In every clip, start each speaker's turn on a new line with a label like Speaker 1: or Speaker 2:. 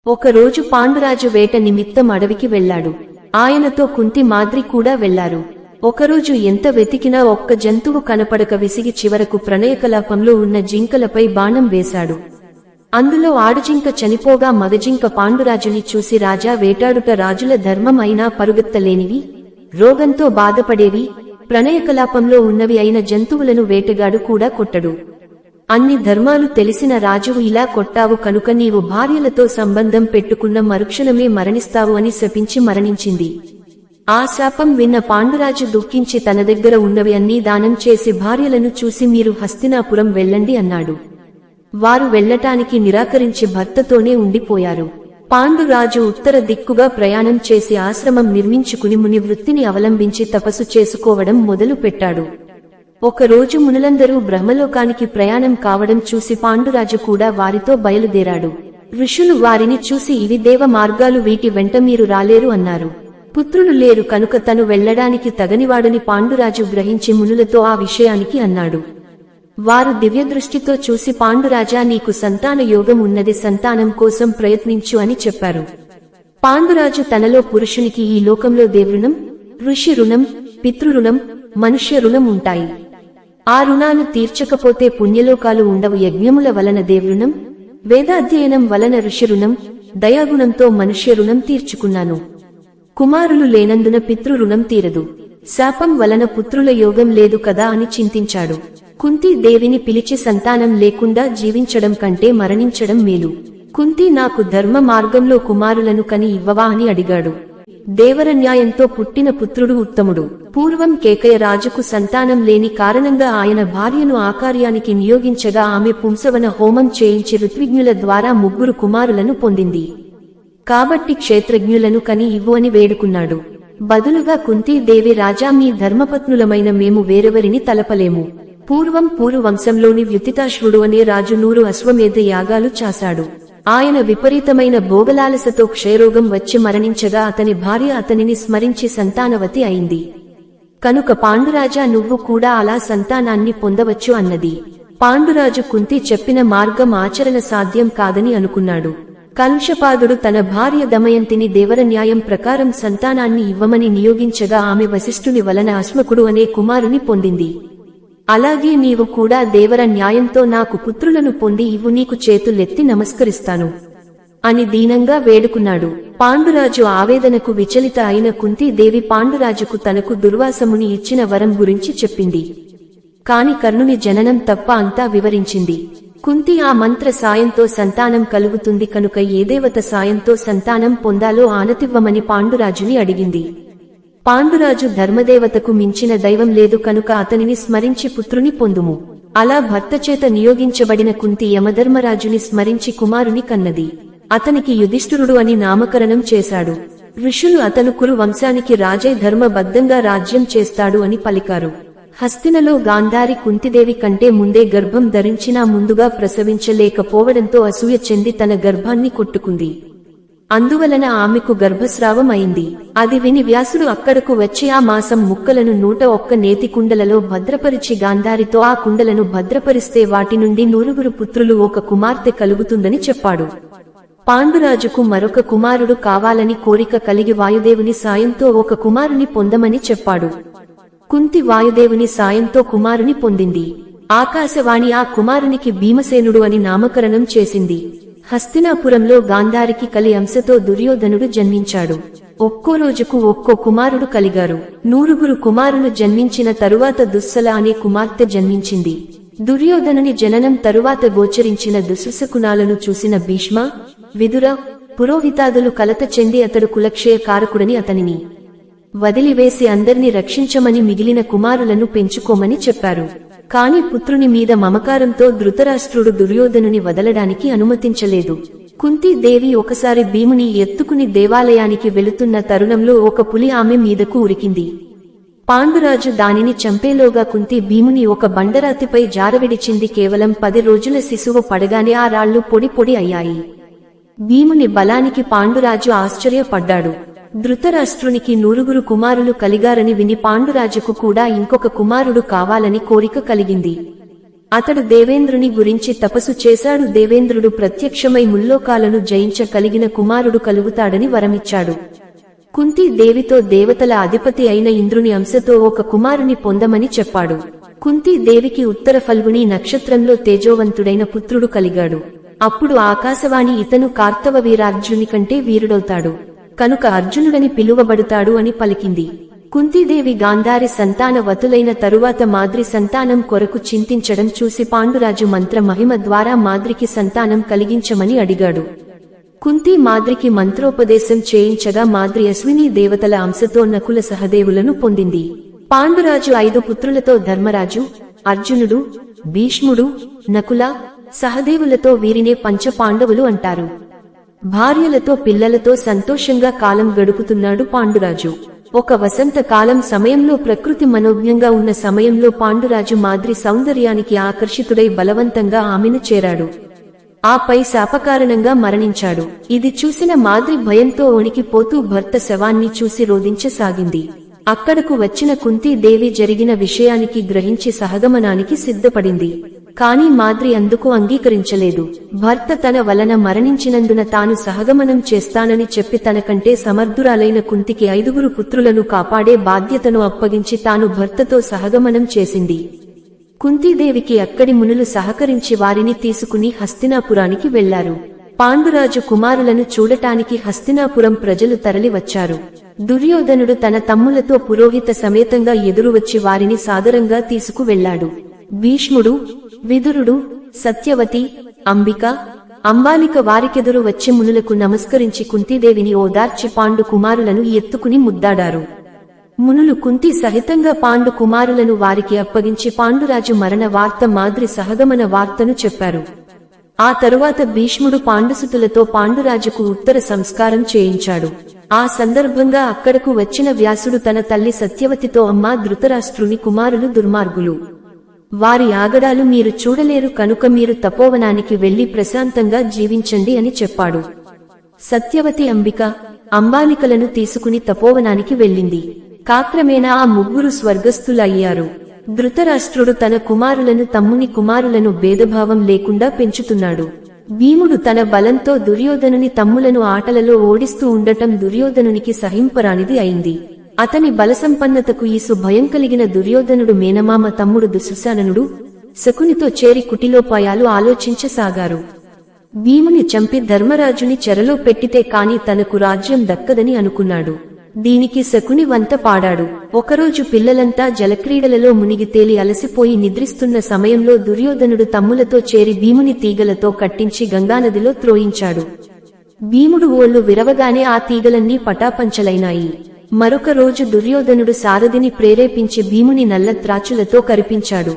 Speaker 1: ఒకరోజు పాండురాజు వేట నిమిత్తం అడవికి వెళ్లాడు. ఆయనతో కుంతి మాద్రి కూడా వెళ్లారు. ఒకరోజు ఎంత వెతికినా ఒక్క జంతువు కనపడక విసిగి చివరకు ప్రణయకలాపంలో ఉన్న జింకలపై బాణం వేశాడు. అందులో ఆడజింక చనిపోగా మగజింక పాండురాజుని చూసి, రాజా, వేటాడుట రాజుల ధర్మం అయినా పరుగెత్తలేనివి, రోగంతో బాధపడేవి, ప్రణయకలాపంలో ఉన్నవి అయిన జంతువులను వేటగాడు కూడా కొట్టడు. అన్ని ధర్మాలు తెలిసిన రాజువు ఇలా కొట్టావు కనుక నీవు భార్యలతో సంబంధం పెట్టుకున్న మరుక్షణమే మరణిస్తావు అని శపించి మరణించింది. ఆ శాపం విన్న పాండురాజు దుఃఖించి తన దగ్గర ఉన్నవి అన్నీ దానం చేసి భార్యలను చూసి, మీరు హస్తినాపురం వెళ్ళండి అన్నాడు. వారు వెళ్లటానికి నిరాకరించి భర్తతోనే ఉండిపోయారు. పాండురాజు ఉత్తర దిక్కుగా ప్రయాణం చేసి ఆశ్రమం నిర్మించుకుని ముని వృత్తిని అవలంబించి తపస్సు చేసుకోవడం మొదలు పెట్టాడు. ఒకరోజు మునులందరూ బ్రహ్మలోకానికి ప్రయాణం కావడం చూసి పాండురాజు కూడా వారితో బయలుదేరాడు. ఋషులు వారిని చూసి, ఇవి దేవ మార్గాలు, వీటి వెంట మీరు రాలేరు అన్నారు. పుత్రులు లేరు కనుక తను వెళ్లడానికి తగనివాడని పాండురాజు గ్రహించి మునులతో ఆ విషయానికి అన్నాడు. వారు దివ్యదృష్టితో చూసి, పాండురాజా, నీకు సంతాన యోగం ఉన్నది, సంతానం కోసం ప్రయత్నించు అని చెప్పారు. పాండురాజు తనలో పురుషునికి ఈ లోకంలో దేవృణం, ఋషి రుణం, పితృరుణం, మనుష్య రుణం ఉంటాయి. ఆ రుణాలు తీర్చకపోతే పుణ్యలోకాలు ఉండవు. యజ్ఞముల వలన దేవృణం, వేదాధ్యయనం వలన ఋషి రుణం, దయాగుణంతో మనుష్య రుణం తీర్చుకున్నాను. కుమారులు లేనందున పితృరుణం తీరదు. శాపం వలన పుత్రుల యోగం లేదు కదా అని చింతించాడు. కుంతీ దేవిని పిలిచి, సంతానం లేకుండా జీవించడం కంటే మరణించడం మేలు. కుంతి, నాకు ధర్మ మార్గంలో కుమారులను కని ఇవ్వవా అని అడిగాడు. దేవరన్యాయంతో పుట్టిన పుత్రుడు ఉత్తముడు. పూర్వం కేకయ రాజుకు సంతానం లేని కారణంగా ఆయన భార్యను ఆ కార్యానికి నియోగించగా ఆమె పుంసవన హోమం చేయించి ఋత్విజ్ఞుల ద్వారా 3 కుమారులను పొందింది. కాబట్టి క్షేత్రజ్ఞులను కని ఇవ్వు అని వేడుకున్నాడు. బదులుగా కుంతీదేవి, రాజా, మీ ధర్మపత్నులమైన మేము వేరెవరిని తలపలేము. పూర్వం పూరు వంశంలోని వ్యుతితాశ్వుడు అనే రాజు 100 అశ్వమేధ యాగాలు చేశాడు. ఆయన విపరీతమైన భోగలాలసతో క్షయరోగం వచ్చి మరణించగా అతని భార్య అతనిని స్మరించి సంతానవతి అయింది. కనుక పాండురాజా, నువ్వు కూడా అలా సంతానాన్ని పొందవచ్చు అన్నది. పాండురాజు కుంతి చెప్పిన మార్గం ఆచరణ సాధ్యం కాదని అనుకున్నాడు. కలుషపాదుడు తన భార్య దమయంతిని దేవర న్యాయం ప్రకారం సంతానాన్ని ఇవ్వమని నియోగించగా ఆమె వశిష్ఠుని వలన అశ్వకుడు అనే కుమారుని పొందింది. అలాగే నీవు కూడా దేవర న్యాయంతో నాకు పుత్రులను పొంది ఇవ్వు, నీకు చేతులెత్తి నమస్కరిస్తాను అని దీనంగా వేడుకున్నాడు. పాండురాజు ఆవేదనకు విచలిత అయిన కుంతీదేవి పాండురాజుకు తనకు దుర్వాసముని ఇచ్చిన వరం గురించి చెప్పింది. కాని కర్ణుని జననం తప్ప అంతా వివరించింది. కుంతి ఆ మంత్ర సాయంతో సంతానం కలుగుతుంది కనుక ఏ దేవత సాయంతో సంతానం పొందాలో ఆనతివ్వమని పాండురాజుని అడిగింది. పాండురాజు, ధర్మదేవతకు మించిన దైవం లేదు కనుక అతనిని స్మరించి పుత్రుని పొందుము. అలా భర్తచేత నియోగించబడిన కుంతి యమధర్మరాజుని స్మరించి కుమారుని కన్నది. అతనికి యుధిష్ఠిరుడు అని నామకరణం చేశాడు. ఋషులు అతను కురు వంశానికి రాజై ధర్మబద్ధంగా రాజ్యం చేస్తాడు అని పలికారు. హస్తినలో గాంధారి కుంతిదేవి కంటే ముందే గర్భం ధరించినా ముందుగా ప్రసవించలేకపోవడంతో అసూయ చెంది తన గర్భాన్ని కొట్టుకుంది. అందువలన ఆమెకు గర్భస్రావం అయింది. అది విని వ్యాసుడు అక్కడకు వచ్చి ఆ మాసం ముక్కలను 101 నేతి కుండలలో భద్రపరిచి గాంధారితో, ఆ కుండలను భద్రపరిస్తే వాటి నుండి 9 పుత్రులు 1 కుమార్తె కలుగుతుందని చెప్పాడు. పాండురాజుకు మరొక కుమారుడు కావాలని కోరిక కలిగి వాయుదేవుని సాయంతో 1 కుమారుని పొందమని చెప్పాడు. కుంతి వాయుదేవుని సాయంతో కుమారుని పొందింది. ఆకాశవాణి ఆ కుమారునికి భీమసేనుడు అని నామకరణం చేసింది. హస్తినాపురంలో గాంధారికి కలి అంశతో దుర్యోధనుడు జన్మించాడు. ఒక్కో రోజుకు ఒక్కో కుమారుడు కలిగారు. 9 కుమారులు జన్మించిన తరువాత దుస్సల అనే కుమార్తె జన్మించింది. దుర్యోధనుని జననం తరువాత గోచరించిన దుశ్శకునాలను చూసిన భీష్మ, విదుర, పురోహితాదులు కలత చెంది అతడు కులక్షయ కారకుడని అతనిని వదిలివేసి అందర్నీ రక్షించమని మిగిలిన కుమారులను పెంచుకోమని చెప్పారు. కాని పుత్రుని మీద మమకారంతో ధృతరాష్ట్రుడు దుర్యోధనుని వదలడానికి అనుమతించలేదు. కుంతీదేవి ఒకసారి భీముని ఎత్తుకుని దేవాలయానికి వెళుతున్న తరుణంలో 1 పులి ఆమె మీదకు ఉరికింది. పాండురాజు దానిని చంపేలోగా కుంతి భీముని 1 బండరాతిపై జారవిడిచింది. కేవలం 10 రోజుల శిశువు పడగానే ఆ రాళ్లు పొడి పొడి అయ్యాయి. భీముని బలానికి పాండురాజు ఆశ్చర్యపడ్డాడు. ధృతరాష్ట్రునికి 9 కుమారులు కలిగారని విని పాండురాజుకు కూడా ఇంకొక కుమారుడు కావాలని కోరిక కలిగింది. అతడు దేవేంద్రుని గురించి తపస్సు చేశాడు. దేవేంద్రుడు ప్రత్యక్షమై ముల్లోకాలను జయించగలిగిన కుమారుడు కలుగుతాడని వరమిచ్చాడు. కుంతీ దేవితో దేవతల అధిపతి అయిన ఇంద్రుని అంశతో ఒక కుమారుని పొందమని చెప్పాడు. కుంతీ దేవికి ఉత్తర ఫల్గుని నక్షత్రంలో తేజోవంతుడైన పుత్రుడు కలిగాడు. అప్పుడు ఆకాశవాణి ఇతను కార్తవవీరార్జుని కంటే వీరుడవుతాడు కనుక అర్జునుడని పిలువబడుతాడు అని పలికింది. కుంతీదేవి గాంధారి సంతానవతులైన తరువాత మాద్రి సంతానం కొరకు చింతించడం చూసి పాండురాజు మంత్ర మహిమ ద్వారా మాద్రికి సంతానం కలిగించమని అడిగాడు. కుంతీ మాద్రికి మంత్రోపదేశం చేయించగా మాద్రి అశ్విని దేవతల అంశతో నకుల సహదేవులను పొందింది. పాండురాజు 5 పుత్రులతో ధర్మరాజు, అర్జునుడు, భీష్ముడు, నకుల, సహదేవులతో వీరినే పంచ పాండవులు అంటారు. భార్యలతో పిల్లలతో సంతోషంగా కాలం గడుపుతున్నాడు పాండురాజు. ఒక వసంత కాలం సమయంలో ప్రకృతి మనోజ్ఞంగా ఉన్న సమయంలో పాండురాజు మాద్రి సౌందర్యానికి ఆకర్షితుడై బలవంతంగా ఆమెను చేరాడు. ఆపై శాపకారణంగా మరణించాడు. ఇది చూసిన మాద్రి భయంతో వణికిపోతూ భర్త శవాన్ని చూసి రోదించసాగింది. అక్కడకు వచ్చిన కుంతీదేవి జరిగిన విషయానికి గ్రహించి సహగమనానికి సిద్ధపడింది. కాని మాద్రి అందుకు అంగీకరించలేదు. భర్త తన వలన మరణించినందున తాను సహగమనం చేస్తానని చెప్పి తనకంటే సమర్థురాలైన కుంతికి 5 పుత్రులను కాపాడే బాధ్యతను అప్పగించి తాను భర్తతో సహగమనం చేసింది. కుంతీదేవికి అక్కడి మునులు సహకరించి వారిని తీసుకుని హస్తినాపురానికి వెళ్లారు. పాండురాజు కుమారులను చూడటానికి హస్తినాపురం ప్రజలు తరలి వచ్చారు. దుర్యోధనుడు తన తమ్ములతో పురోహిత సమేతంగా ఎదురువచ్చి వారిని సాదరంగా తీసుకువెళ్లాడు. భీష్ముడు, విదురుడు, సత్యవతి, అంబిక, అంబాలిక వారికెదురు వచ్చి మునులకు నమస్కరించి కుంతీదేవిని ఓదార్చి పాండు కుమారులను ఎత్తుకుని ముద్దాడారు. మునులు కుంతి సహితంగా పాండు కుమారులను వారికి అప్పగించి పాండురాజు మరణ వార్త మాద్రి సహగమన వార్తను చెప్పారు. ఆ తరువాత భీష్ముడు పాండుసుతులతో పాండురాజుకు ఉత్తర సంస్కారం చేయించాడు. ఆ సందర్భంగా అక్కడకు వచ్చిన వ్యాసుడు తన తల్లి సత్యవతితో అమ్మా ధృతరాష్ట్రుని కుమారులు దుర్మార్గులు. వారి ఆగడాలు మీరు చూడలేరు కనుక మీరు తపోవనానికి వెళ్లి ప్రశాంతంగా జీవించండి అని చెప్పాడు. సత్యవతి అంబిక, అంబాలికలను తీసుకుని తపోవనానికి వెళ్ళింది. కాక్రమేణా ఆ 3 స్వర్గస్థులయ్యారు. ధృతరాష్ట్రుడు తన కుమారులను తమ్ముని కుమారులను భేదభావం లేకుండా పెంచుతున్నాడు. భీముడు తన బలంతో దుర్యోధనుని తమ్ములను ఆటలలో ఓడిస్తూ ఉండటం దుర్యోధనునికి సహింపరానిది అయింది. అతని బలసంపన్నతకు ఈసు భయం కలిగిన దుర్యోధనుడు మేనమామ తమ్ముడు దుశ్శాసనుడు శకునితో చేరి కుటిలోపాయాలు ఆలోచించసాగారు. భీముని చంపి ధర్మరాజుని చెరలో పెట్టితే కాని తనకు రాజ్యం దక్కదని అనుకున్నాడు. దీనికి శకుని వంత పాడాడు. ఒకరోజు పిల్లలంతా జలక్రీడలలో మునిగి తేలి అలసిపోయి నిద్రిస్తున్న సమయంలో దుర్యోధనుడు తమ్ములతో చేరి భీముని తీగలతో కట్టించి గంగానదిలో త్రోయించాడు. భీముడు ఓళ్లు విరవగానే ఆ తీగలన్నీ పటాపంచలైనాయి. మరొక రోజు దుర్యోధనుడు సారథిని ప్రేరేపించి భీముని నల్ల త్రాచులతో కరిపించాడు.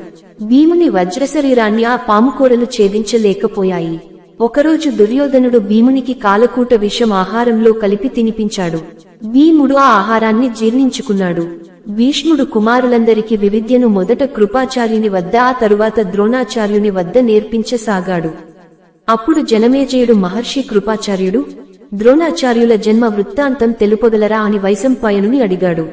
Speaker 1: భీముని వజ్రశరీరాన్ని ఆ పాముకోరలు ఛేదించలేకపోయాయి. ఒకరోజు దుర్యోధనుడు భీమునికి కాలకూట విషం ఆహారంలో కలిపి తినిపించాడు. భీముడు ఆ ఆహారాన్ని జీర్ణించుకున్నాడు. భీష్ముడు కుమారులందరికీ వివిద్యను మొదట కృపాచార్యుని వద్ద ఆ తరువాత ద్రోణాచార్యుని వద్ద నేర్పించసాగాడు. అప్పుడు జనమేజయుడు మహర్షి కృపాచార్యుడు, ద్రోణాచార్యుల జన్మ వృత్తాంతం తెలుపగలరా అని వైశంపాయనుని అడిగాడు.